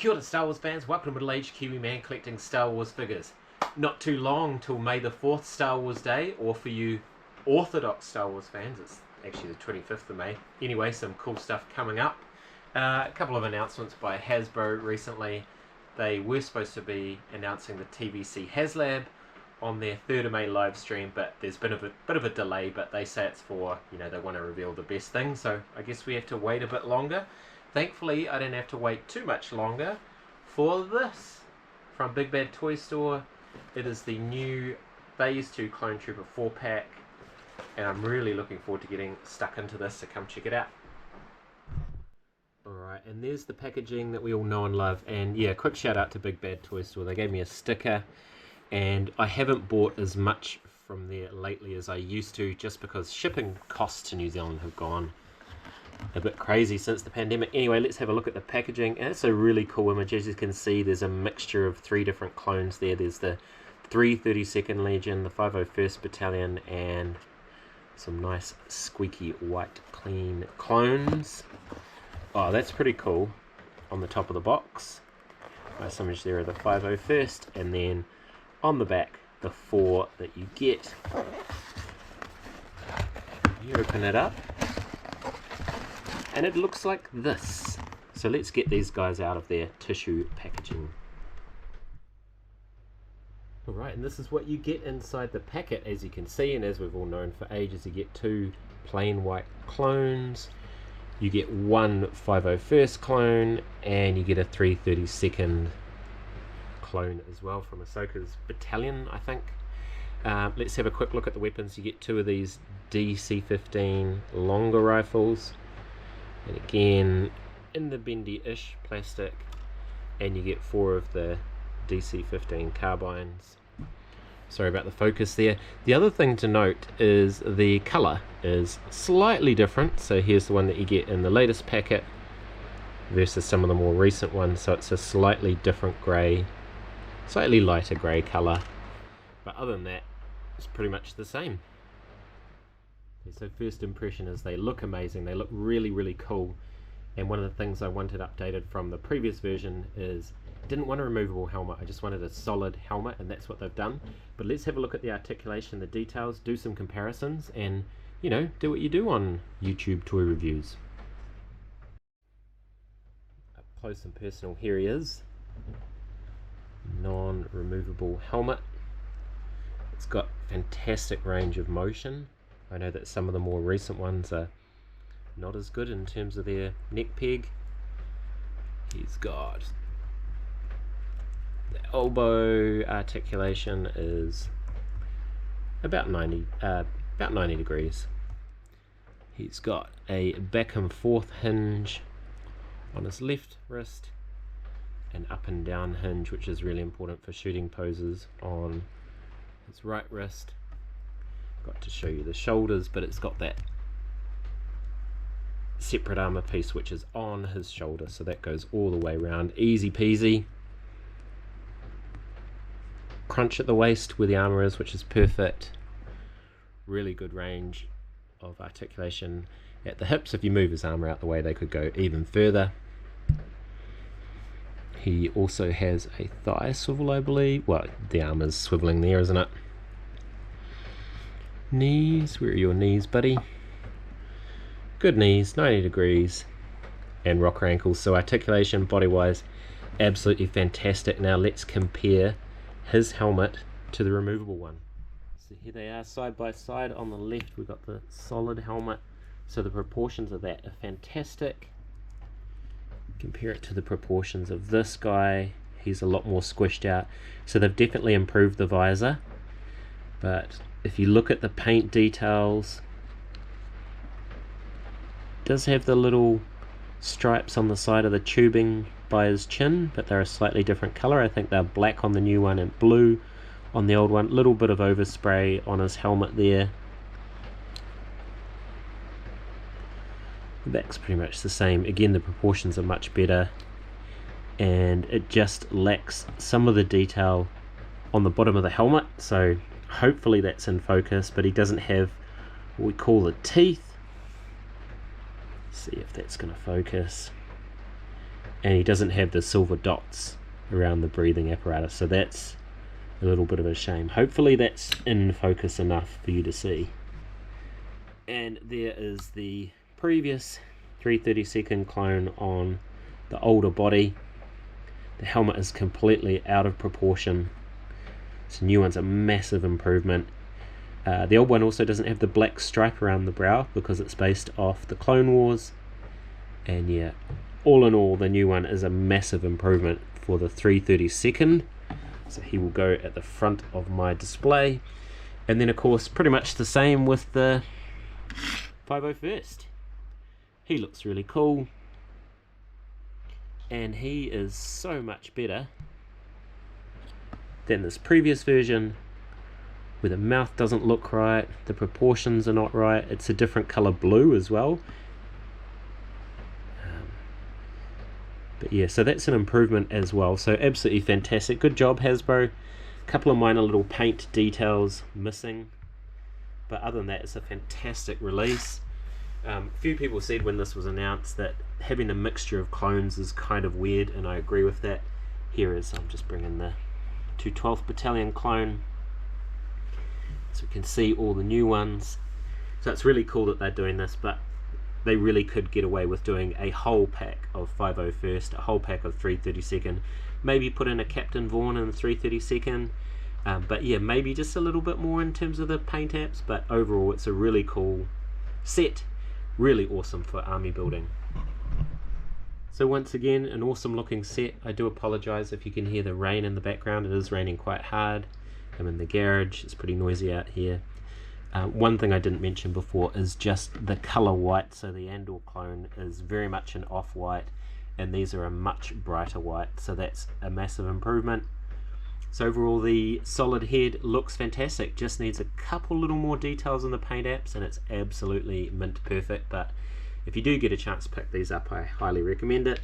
Kia ora Star Wars fans, welcome to middle-aged Kiwi man collecting Star Wars figures. Not too long till May the 4th Star Wars Day, or for you orthodox Star Wars fans, it's actually the 25th of May. Anyway, some cool stuff coming up. A couple of announcements by Hasbro recently. They were supposed to be announcing the TVC HasLab on their 3rd of May live stream, but there's been a bit of a delay, but they say it's for, they want to reveal the best thing, so I guess we have to wait a bit longer. Thankfully, I didn't have to wait too much longer for this from Big Bad Toy Store. It is the new Phase 2 Clone Trooper 4-pack, and I'm really looking forward to getting stuck into this, so come check it out. Alright, and there's the packaging that we all know and love, and yeah, quick shout out to Big Bad Toy Store. They gave me a sticker, and I haven't bought as much from there lately as I used to, just because shipping costs to New Zealand have gone a bit crazy since the pandemic. Anyway, let's have a look at the packaging, and it's a really cool image. As you can see, there's a mixture of 3 different clones there. There's the 332nd Legion, the 501st Battalion, and some nice squeaky white clean clones. Oh, that's pretty cool. On the top of the box, nice image there of the 501st, and then on the back, the 4 that you get. You open it up, and it looks like this. So let's get these guys out of their tissue packaging. Alright, and this is what you get inside the packet, as you can see, and as we've all known for ages, you get 2 plain white clones, you get 1 501st clone, and you get a 332nd clone as well from Ahsoka's battalion, I think. Let's have a quick look at the weapons. You get 2 of these DC-15 longer rifles, and again in the bendy-ish plastic, and you get 4 of the DC-15 carbines. Sorry about the focus there. The other thing to note is the colour is slightly different. So here's the one that you get in the latest packet versus some of the more recent ones. So it's a slightly different grey, slightly lighter grey colour, but other than that, it's pretty much the same. Okay, so first impression is they look amazing. They look really, really cool. And one of the things I wanted updated from the previous version is I didn't want a removable helmet. I just wanted a solid helmet, and that's what they've done. But let's have a look at the articulation, the details, do some comparisons, and do what you do on YouTube toy reviews. Up close and personal, here he is. Non-removable helmet. It's got fantastic range of motion. I know that some of the more recent ones are not as good in terms of their neck peg. He's got the elbow articulation is about 90 degrees. He's got a back and forth hinge on his left wrist, an up and down hinge, which is really important for shooting poses, on his right wrist. Got to show you the shoulders, but it's got that separate armor piece which is on his shoulder, so that goes all the way around, easy peasy. Crunch at the waist where the armor is, which is perfect. Really good range of articulation at the hips. If you move his armor out the way, they could go even further. He also has a thigh swivel, I believe. Well, the armor's swiveling there, isn't it? Knees, where are your knees, buddy? Good knees, 90 degrees, and rocker ankles. So articulation, body-wise, absolutely fantastic. Now let's compare his helmet to the removable one. So here they are side by side. On the left we've got the solid helmet, so the proportions of that are fantastic. Compare it to the proportions of this guy. He's a lot more squished out, so they've definitely improved the visor. But if you look at the paint details, it does have the little stripes on the side of the tubing by his chin, but they're a slightly different color. I think they're black on the new one and blue on the old one. Little bit of overspray on his helmet there. The back's pretty much the same. Again, the proportions are much better, and it just lacks some of the detail on the bottom of the helmet, so hopefully that's in focus. But he doesn't have what we call the teeth. Let's see if that's going to focus. and he doesn't have the silver dots around the breathing apparatus, so that's a little bit of a shame. Hopefully that's in focus enough for you to see. And there is the previous 332nd clone on the older body. The helmet is completely out of proportion. This new one's a massive improvement. The old one also doesn't have the black stripe around the brow because it's based off the Clone Wars. And yeah, all in all, the new one is a massive improvement for the 332nd. So he will go at the front of my display. And then of course pretty much the same with the 501st. He looks really cool. And he is so much better than this previous version, where the mouth doesn't look right, the proportions are not right, it's a different color blue as well. But yeah, so that's an improvement as well, so absolutely fantastic. Good job, Hasbro. A couple of minor little paint details missing, but other than that, it's a fantastic release. A few people said when this was announced that having a mixture of clones is kind of weird, and I agree with that. Here is, I'm just bringing the 212th Battalion clone, so we can see all the new ones. So it's really cool that they're doing this, but they really could get away with doing a whole pack of 501st, a whole pack of 332nd, maybe put in a Captain Vaughn in the 332nd, but yeah, maybe just a little bit more in terms of the paint apps, but overall it's a really cool set, really awesome for army building. So once again, an awesome looking set. I do apologise if you can hear the rain in the background. It is raining quite hard. I'm in the garage, it's pretty noisy out here. One thing I didn't mention before is just the colour white. So the Andor clone is very much an off-white, and these are a much brighter white, so that's a massive improvement. So overall the solid head looks fantastic, just needs a couple little more details in the paint apps and it's absolutely mint perfect. But if you do get a chance to pick these up, I highly recommend it.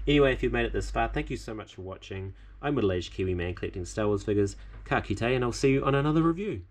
Anyway, if you've made it this far, thank you so much for watching. I'm middle-aged Kiwi man collecting Star Wars figures. Ka kite, and I'll see you on another review.